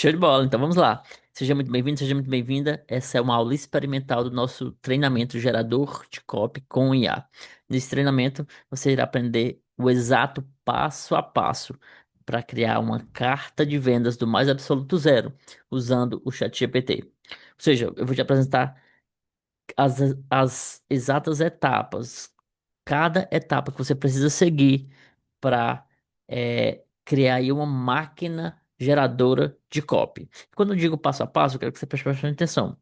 Show de bola, então vamos lá. Seja muito bem-vindo, seja muito bem-vinda. Essa é uma aula experimental do nosso treinamento gerador de copy com IA. Nesse treinamento, você irá aprender o exato passo a passo para criar uma carta de vendas do mais absoluto zero, usando o ChatGPT. Ou seja, eu vou te apresentar as, as exatas etapas, cada etapa que você precisa seguir para criar aí uma máquina geradora de copy. Quando eu digo passo a passo, eu quero que você preste bastante atenção.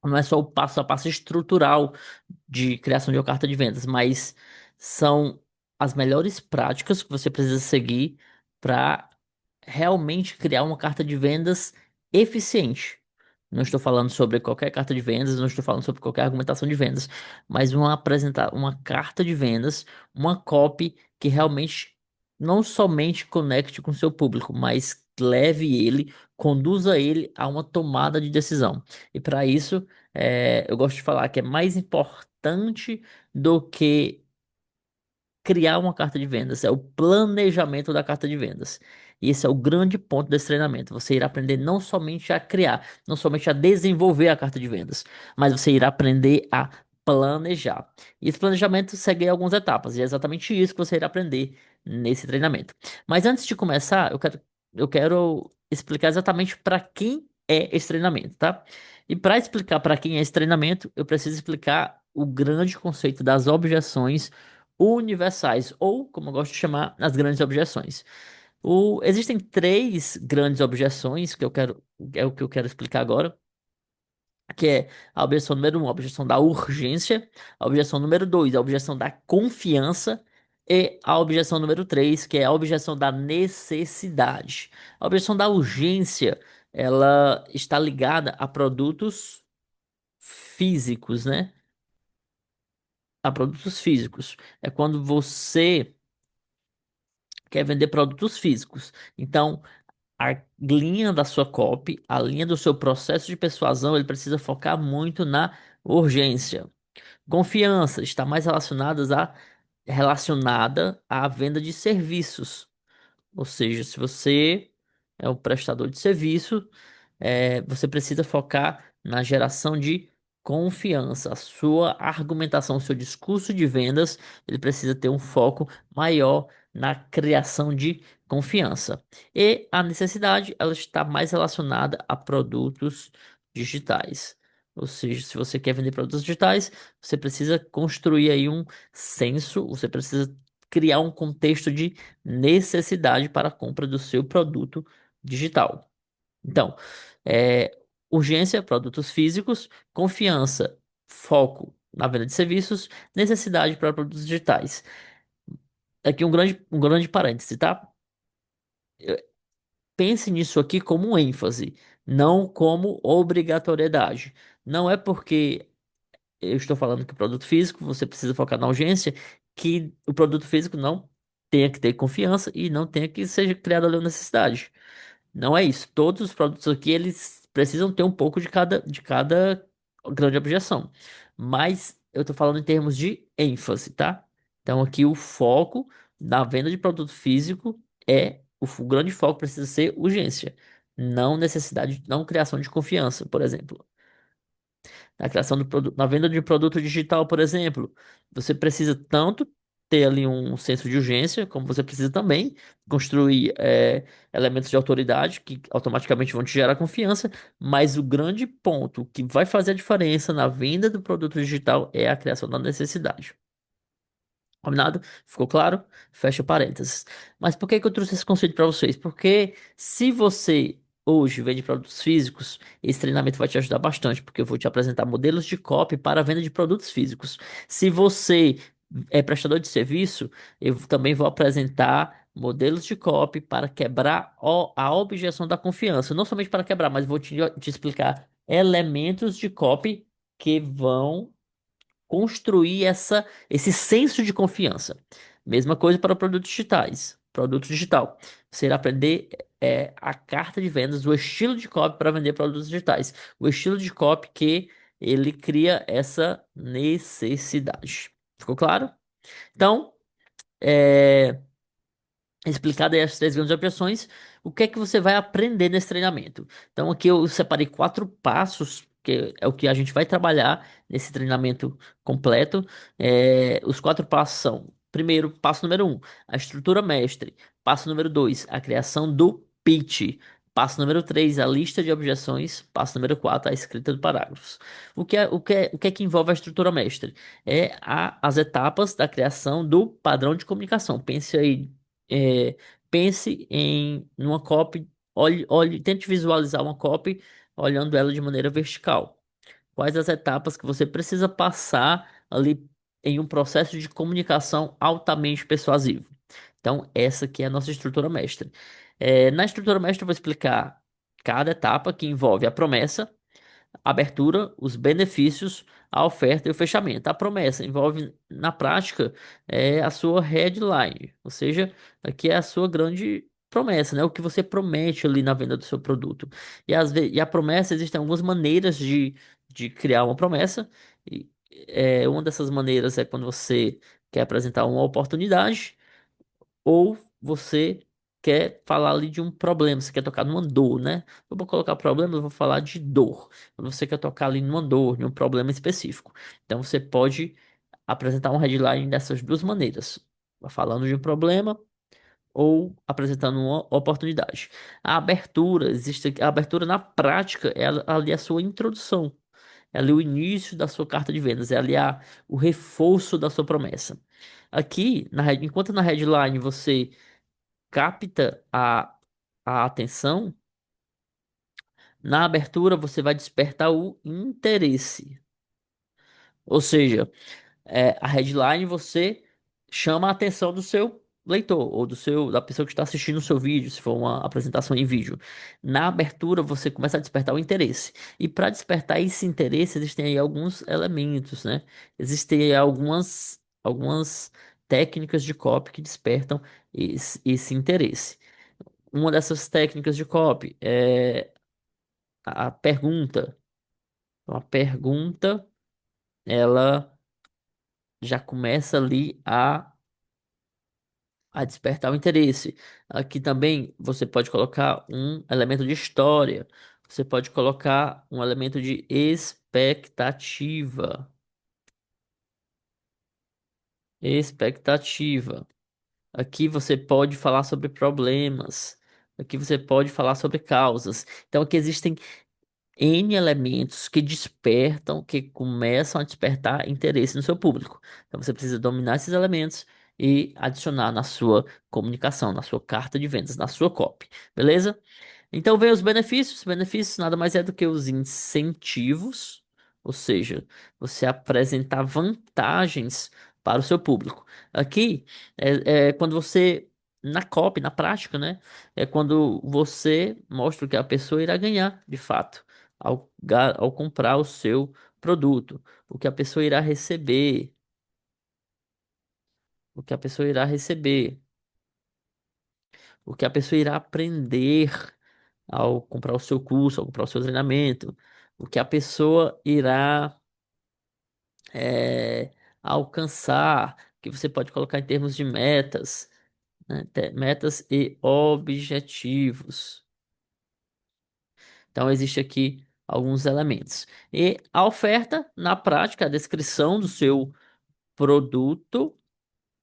Não é só o passo a passo estrutural de criação de uma carta de vendas, mas são as melhores práticas que você precisa seguir para realmente criar uma carta de vendas eficiente. Não estou falando sobre qualquer carta de vendas, não estou falando sobre qualquer argumentação de vendas, mas uma carta de vendas, uma copy que realmente não somente conecte com o seu público, mas leve ele, conduza ele a uma tomada de decisão. E para isso, eu gosto de falar que é mais importante do que criar uma carta de vendas, é o planejamento da carta de vendas. E esse é o grande ponto desse treinamento. Você irá aprender não somente a criar, não somente a desenvolver a carta de vendas, mas você irá aprender a planejar. E esse planejamento segue algumas etapas, e é exatamente isso que você irá aprender nesse treinamento. Mas antes de começar, eu quero explicar exatamente para quem é esse treinamento, tá? E para explicar para quem é esse treinamento, eu preciso explicar o grande conceito das objeções universais, ou, como eu gosto de chamar, as grandes objeções. Existem três grandes objeções que é o que eu quero explicar agora, que é a objeção número um, a objeção da urgência, a objeção número dois, a objeção da confiança, e a objeção número três, que é a objeção da necessidade. A objeção da urgência, ela está ligada a produtos físicos, né? A produtos físicos. É quando você quer vender produtos físicos. Então, a linha da sua copy, a linha do seu processo de persuasão, ele precisa focar muito na urgência. Confiança está mais relacionada à venda de serviços. Ou seja, se você é um prestador de serviço, você precisa focar na geração de confiança. A sua argumentação, o seu discurso de vendas, ele precisa ter um foco maior na criação de confiança. E a necessidade, ela está mais relacionada a produtos digitais. Ou seja, se você quer vender produtos digitais, você precisa construir aí um senso, você precisa criar um contexto de necessidade para a compra do seu produto digital. Então, é, urgência, produtos físicos, confiança, foco na venda de serviços, necessidade para produtos digitais. Aqui um grande parêntese, tá? Pense nisso aqui como um ênfase, não como obrigatoriedade. Não é porque eu estou falando que o produto físico você precisa focar na urgência, que o produto físico não tenha que ter confiança e não tenha que seja criado ali uma necessidade. Não é isso. Todos os produtos aqui, eles precisam ter um pouco de cada grande objeção. Mas eu estou falando em termos de ênfase, tá? Então aqui o foco na venda de produto físico o grande foco precisa ser urgência, não necessidade, não criação de confiança, por exemplo. Na criação do produto, na venda de um produto digital, por exemplo, você precisa tanto ter ali um senso de urgência, como você precisa também construir elementos de autoridade que automaticamente vão te gerar confiança, mas o grande ponto que vai fazer a diferença na venda do produto digital é a criação da necessidade. Combinado? Ficou claro? Fecha parênteses. Mas por que que eu trouxe esse conceito para vocês? Porque se você hoje vende produtos físicos, esse treinamento vai te ajudar bastante, porque eu vou te apresentar modelos de copy para a venda de produtos físicos. Se você é prestador de serviço, eu também vou apresentar modelos de copy para quebrar a objeção da confiança. Não somente para quebrar, mas vou te explicar elementos de copy que vão construir esse senso de confiança. Mesma coisa para produtos digitais. Produto digital. Você irá aprender a carta de vendas, o estilo de copy para vender produtos digitais. O estilo de copy que ele cria essa necessidade. Ficou claro? Então, é, Explicado aí as três grandes objeções, o que é que você vai aprender nesse treinamento? Então, aqui eu separei quatro passos, que é o que a gente vai trabalhar nesse treinamento completo. Os quatro passos são: primeiro, passo número um, a estrutura mestre. Passo número dois, a criação do pitch. Passo número três, a lista de objeções. Passo número quatro, a escrita de parágrafos. O que é que envolve a estrutura mestre? As etapas da criação do padrão de comunicação. É, pense em numa copy, tente visualizar uma copy olhando ela de maneira vertical. Quais as etapas que você precisa passar ali em um processo de comunicação altamente persuasivo? Então, essa aqui é a nossa estrutura mestre. Na estrutura mestre, eu vou explicar cada etapa que envolve a promessa, a abertura, os benefícios, a oferta e o fechamento. A promessa envolve, na prática, a sua headline, ou seja, aqui é a sua grande promessa, né? O que você promete ali na venda do seu produto. E a promessa, existem algumas maneiras de criar uma promessa. E, uma dessas maneiras é quando você quer apresentar uma oportunidade ou você quer falar ali de um problema, você quer tocar numa dor, né? Eu vou colocar problema, eu vou falar de dor. Quando você quer tocar ali numa dor, em um problema específico. Então você pode apresentar um headline dessas duas maneiras, falando de um problema ou apresentando uma oportunidade. A abertura na prática é ali a sua introdução. É ali o início da sua carta de vendas, o reforço da sua promessa. Aqui, enquanto na headline você capta a atenção, na abertura você vai despertar o interesse. Ou seja, a headline você chama a atenção do seu leitor ou da pessoa que está assistindo o seu vídeo, se for uma apresentação em vídeo. Na abertura você começa a despertar o interesse. E para despertar esse interesse, existem aí alguns elementos, né? Existem aí algumas técnicas de copy que despertam esse interesse. Uma dessas técnicas de copy é a pergunta. Então, a pergunta, ela já começa ali a despertar o interesse. Aqui também você pode colocar um elemento de história. Você pode colocar um elemento de expectativa. Expectativa. Aqui você pode falar sobre problemas. Aqui você pode falar sobre causas. Então, aqui existem N elementos que despertam, que começam a despertar interesse no seu público. Então você precisa dominar esses elementos e adicionar na sua comunicação, na sua carta de vendas, na sua copy, beleza? Então vem os benefícios. Os benefícios nada mais é do que os incentivos, ou seja, você apresentar vantagens para o seu público. Aqui é quando você, na copy, na prática, né? É quando você mostra o que a pessoa irá ganhar, de fato, ao comprar o seu produto, o que a pessoa irá receber, o que a pessoa irá receber, o que a pessoa irá aprender ao comprar o seu curso, ao comprar o seu treinamento, o que a pessoa irá eh, alcançar, que você pode colocar em termos de metas, né? Metas e objetivos. Então, existe aqui alguns elementos. E a oferta, na prática, a descrição do seu produto.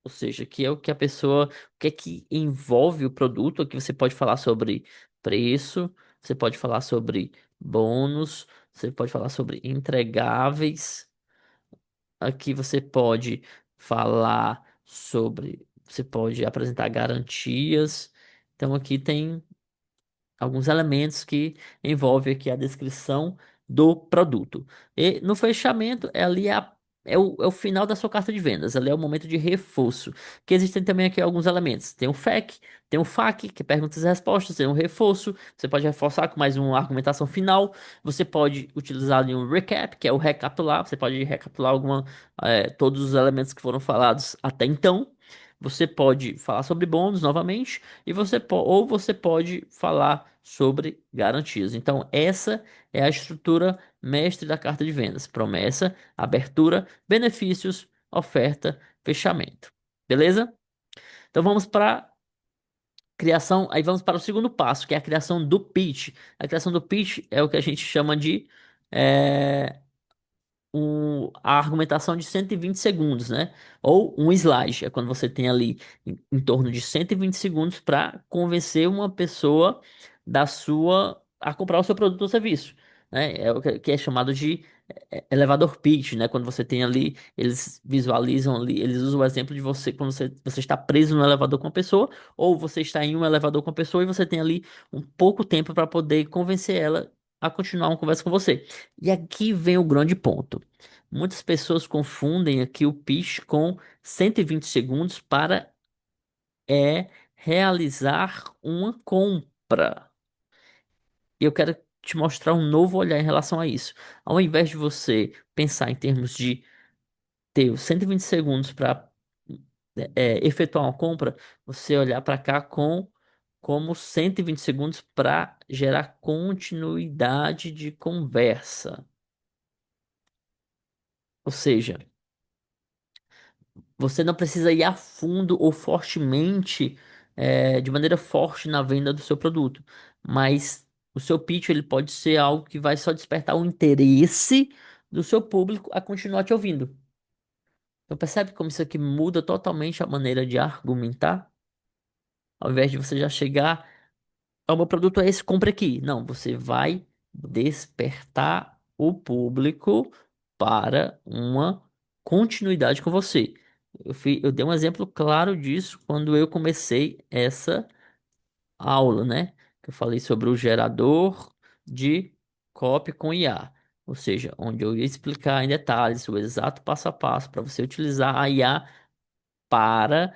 Ou seja, que é o que a pessoa, o que é que envolve o produto. Aqui você pode falar sobre preço, você pode falar sobre bônus, você pode falar sobre entregáveis. Aqui você pode apresentar garantias. Então aqui tem alguns elementos que envolvem aqui a descrição do produto. E no fechamento, é o final da sua carta de vendas, ali é o momento de reforço. Que existem também aqui alguns elementos. Tem o FAQ, tem o FAQ, que é perguntas e respostas, tem um reforço, você pode reforçar com mais uma argumentação final, você pode utilizar ali um recap, que é o recapitular, você pode recapitular todos os elementos que foram falados até então. Você pode falar sobre bônus novamente ou você pode falar sobre garantias. Então, essa é a estrutura mestre da carta de vendas: promessa, abertura, benefícios, oferta, fechamento. Beleza? Então, vamos para Criação, aí vamos para o segundo passo, que é a criação do pitch. A criação do pitch é o que a gente chama de eh, a argumentação de 120 segundos, né? Ou um slide, é quando você tem ali em torno de 120 segundos para convencer uma pessoa da sua a comprar o seu produto ou serviço, né? É o que é chamado de elevador pitch, né? Quando você tem ali, eles visualizam ali, eles usam o exemplo de você quando você está preso no elevador com uma pessoa, ou você está em um elevador com a pessoa e você tem ali um pouco tempo para poder convencer ela a continuar uma conversa com você. E aqui vem o grande ponto. Muitas pessoas confundem aqui o pitch com 120 segundos para realizar uma compra. E eu quero te mostrar um novo olhar em relação a isso. Ao invés de você pensar em termos de ter os 120 segundos para efetuar uma compra, você olhar para cá com como 120 segundos para gerar continuidade de conversa. Ou seja, você não precisa ir a fundo ou fortemente, de maneira forte na venda do seu produto, mas o seu pitch ele pode ser algo que vai só despertar o interesse do seu público a continuar te ouvindo. Então percebe como isso aqui muda totalmente a maneira de argumentar? Ao invés de você já chegar, o meu produto é esse, compre aqui. Não, você vai despertar o público para uma continuidade com você. Eu dei um exemplo claro disso quando eu comecei essa aula, né? Que eu falei sobre o gerador de copy com IA. Ou seja, onde eu ia explicar em detalhes o exato passo a passo para você utilizar a IA para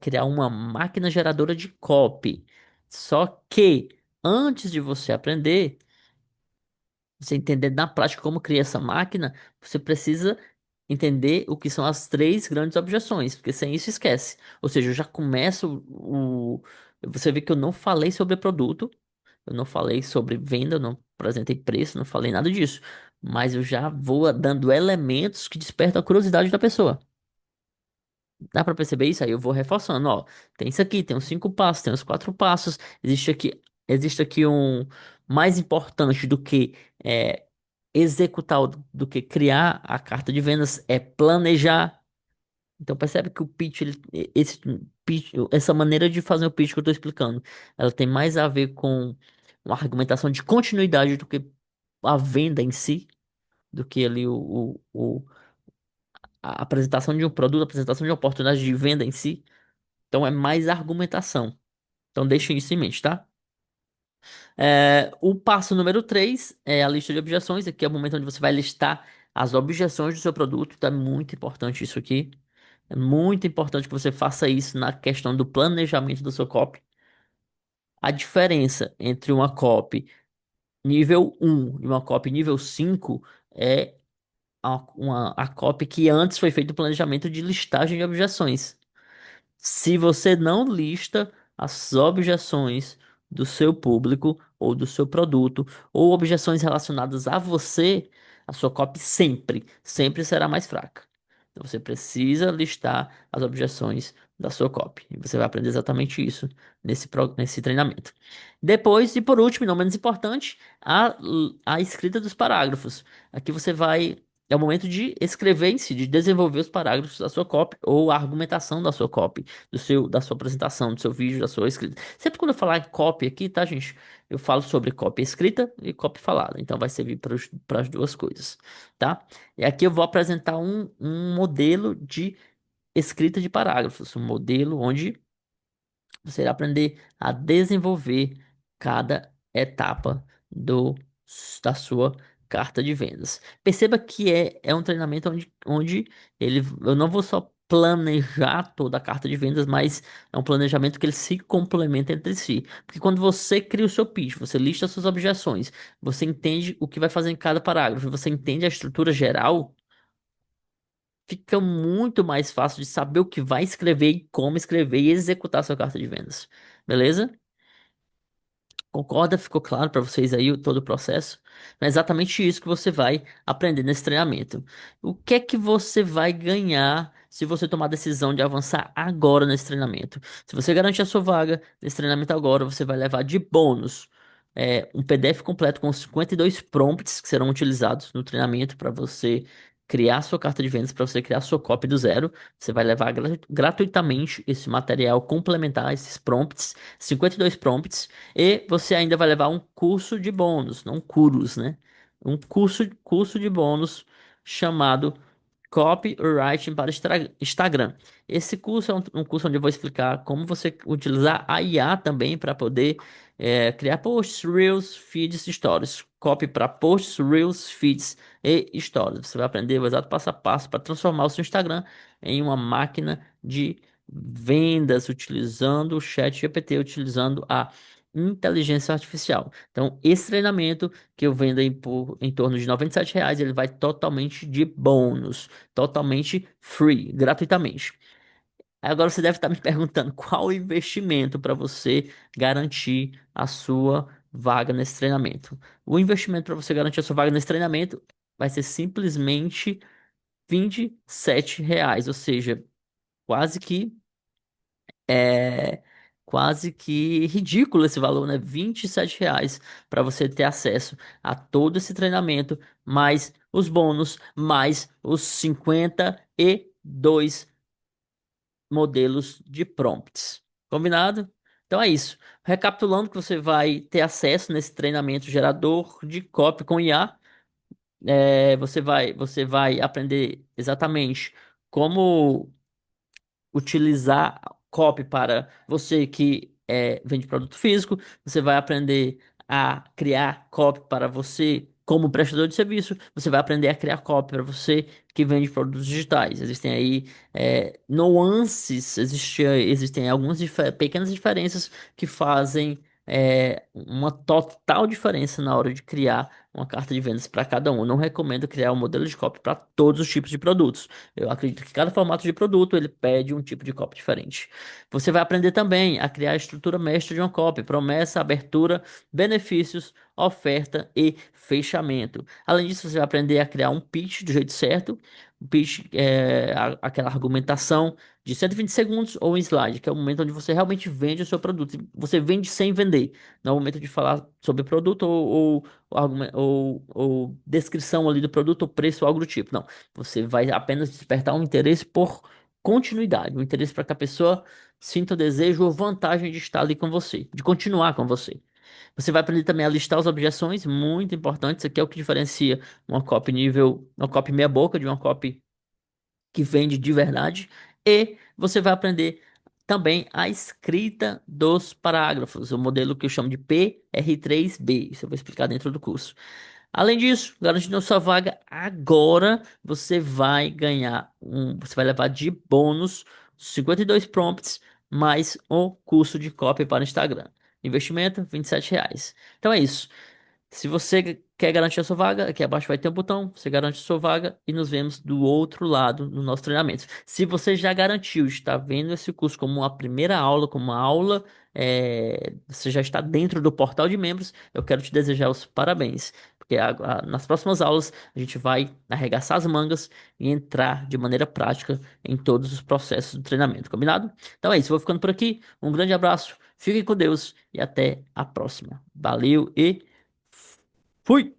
criar uma máquina geradora de copy. Só que antes de você aprender, você entender na prática como cria essa máquina, você precisa entender o que são as três grandes objeções, porque sem isso esquece. Ou seja, eu já começo você vê que eu não falei sobre produto, eu não falei sobre venda, eu não apresentei preço, não falei nada disso. Mas eu já vou dando elementos que despertam a curiosidade da pessoa. Dá pra perceber isso? Aí eu vou reforçando, ó. Tem isso aqui, tem os 5 passos, tem os 4 passos. Existe aqui um mais importante do que executar, do que criar a carta de vendas, é planejar. Então percebe que o pitch, esse pitch, essa maneira de fazer o pitch que eu tô explicando, ela tem mais a ver com uma argumentação de continuidade do que a venda em si, do que ali a apresentação de um produto, a apresentação de uma oportunidade de venda em si. Então é mais argumentação. Então deixem isso em mente, tá? O passo número 3 é a lista de objeções. Aqui é o momento onde você vai listar as objeções do seu produto. Então é muito importante isso aqui. É muito importante que você faça isso na questão do planejamento do seu copy. A diferença entre uma copy nível 1 e uma copy nível 5 é a copy que antes foi feito o planejamento de listagem de objeções. Se você não lista as objeções do seu público ou do seu produto, ou objeções relacionadas a você, a sua copy sempre será mais fraca. Então você precisa listar as objeções da sua copy. E você vai aprender exatamente isso nesse treinamento. Depois, e por último, e não menos importante, a escrita dos parágrafos. Aqui você vai. É o momento de escrever em si, de desenvolver os parágrafos da sua copy ou a argumentação da sua copy da sua apresentação, do seu vídeo, da sua escrita. Sempre quando eu falar em copy aqui, tá, gente? Eu falo sobre copy escrita e copy falada. Então vai servir para as duas coisas, tá? E aqui eu vou apresentar um modelo de escrita de parágrafos, um modelo onde você irá aprender a desenvolver cada etapa da sua carta de vendas. Perceba que é um treinamento onde eu não vou só planejar toda a carta de vendas, mas é um planejamento que ele se complementa entre si. Porque quando você cria o seu pitch, você lista as suas objeções, você entende o que vai fazer em cada parágrafo, você entende a estrutura geral, fica muito mais fácil de saber o que vai escrever e como escrever e executar sua carta de vendas. Beleza? Concorda? Ficou claro para vocês aí todo o processo? É exatamente isso que você vai aprender nesse treinamento. O que é que você vai ganhar se você tomar a decisão de avançar agora nesse treinamento? Se você garantir a sua vaga nesse treinamento agora, você vai levar de bônus um PDF completo com 52 prompts que serão utilizados no treinamento para você criar sua carta de vendas, para você criar sua copy do zero. Você vai levar gratuitamente esse material complementar, esses prompts, 52 prompts. E você ainda vai levar um curso de bônus, não cursos, né? Um curso de bônus chamado Copywriting para Instagram. Esse curso é um curso onde eu vou explicar como você utilizar a IA também para poder criar posts, reels, feeds, stories. Copy para posts, reels, feeds e stories. Você vai aprender o exato passo a passo para transformar o seu Instagram em uma máquina de vendas utilizando o chat GPT, utilizando a inteligência artificial. Então, esse treinamento que eu vendo aí por em torno de R$ 97, ele vai totalmente de bônus, totalmente free, gratuitamente. Agora você deve estar me perguntando qual o investimento para você garantir a sua vaga nesse treinamento. O investimento para você garantir a sua vaga nesse treinamento vai ser simplesmente R$ 27, ou seja, quase que é quase que ridículo esse valor, né? R$ 27 para você ter acesso a todo esse treinamento, mais os bônus, mais os 52 modelos de prompts. Combinado? Então é isso. Recapitulando que você vai ter acesso nesse treinamento gerador de copy com IA, você vai aprender exatamente como utilizar copy para você que vende produto físico, você vai aprender a criar copy para você como prestador de serviço, você vai aprender a criar copy para você que vende produtos digitais. Existem aí nuances, existem algumas pequenas diferenças que fazem uma total diferença na hora de criar uma carta de vendas para cada um. Eu não recomendo criar um modelo de copy para todos os tipos de produtos. Eu acredito que cada formato de produto ele pede um tipo de copy diferente. Você vai aprender também a criar a estrutura mestra de uma copy, promessa, abertura, benefícios, oferta e fechamento. Além disso, você vai aprender a criar um pitch do jeito certo. O pitch é aquela argumentação de 120 segundos ou um slide, que é o momento onde você realmente vende o seu produto. Você vende sem vender. Não é o momento de falar sobre o produto ou descrição ali do produto, ou preço, ou algo do tipo. Não. Você vai apenas despertar um interesse por continuidade, um interesse para que a pessoa sinta o desejo ou vantagem de estar ali com você, de continuar com você. Você vai aprender também a listar as objeções, muito importante. Isso aqui é o que diferencia uma copy meia boca de uma copy que vende de verdade. E você vai aprender também a escrita dos parágrafos, o modelo que eu chamo de PR3B. Isso eu vou explicar dentro do curso. Além disso, garantindo a sua vaga agora, você vai levar de bônus 52 prompts mais o curso de copy para o Instagram. Investimento, R$ 27. Então é isso. Se você quer garantir a sua vaga, aqui abaixo vai ter um botão, você garante a sua vaga e nos vemos do outro lado no nosso treinamento. Se você já garantiu, está vendo esse curso como uma primeira aula, como uma aula, você já está dentro do portal de membros, eu quero te desejar os parabéns, porque nas próximas aulas a gente vai arregaçar as mangas e entrar de maneira prática em todos os processos do treinamento, combinado? Então é isso, vou ficando por aqui, um grande abraço, fiquem com Deus e até a próxima. Valeu e fui!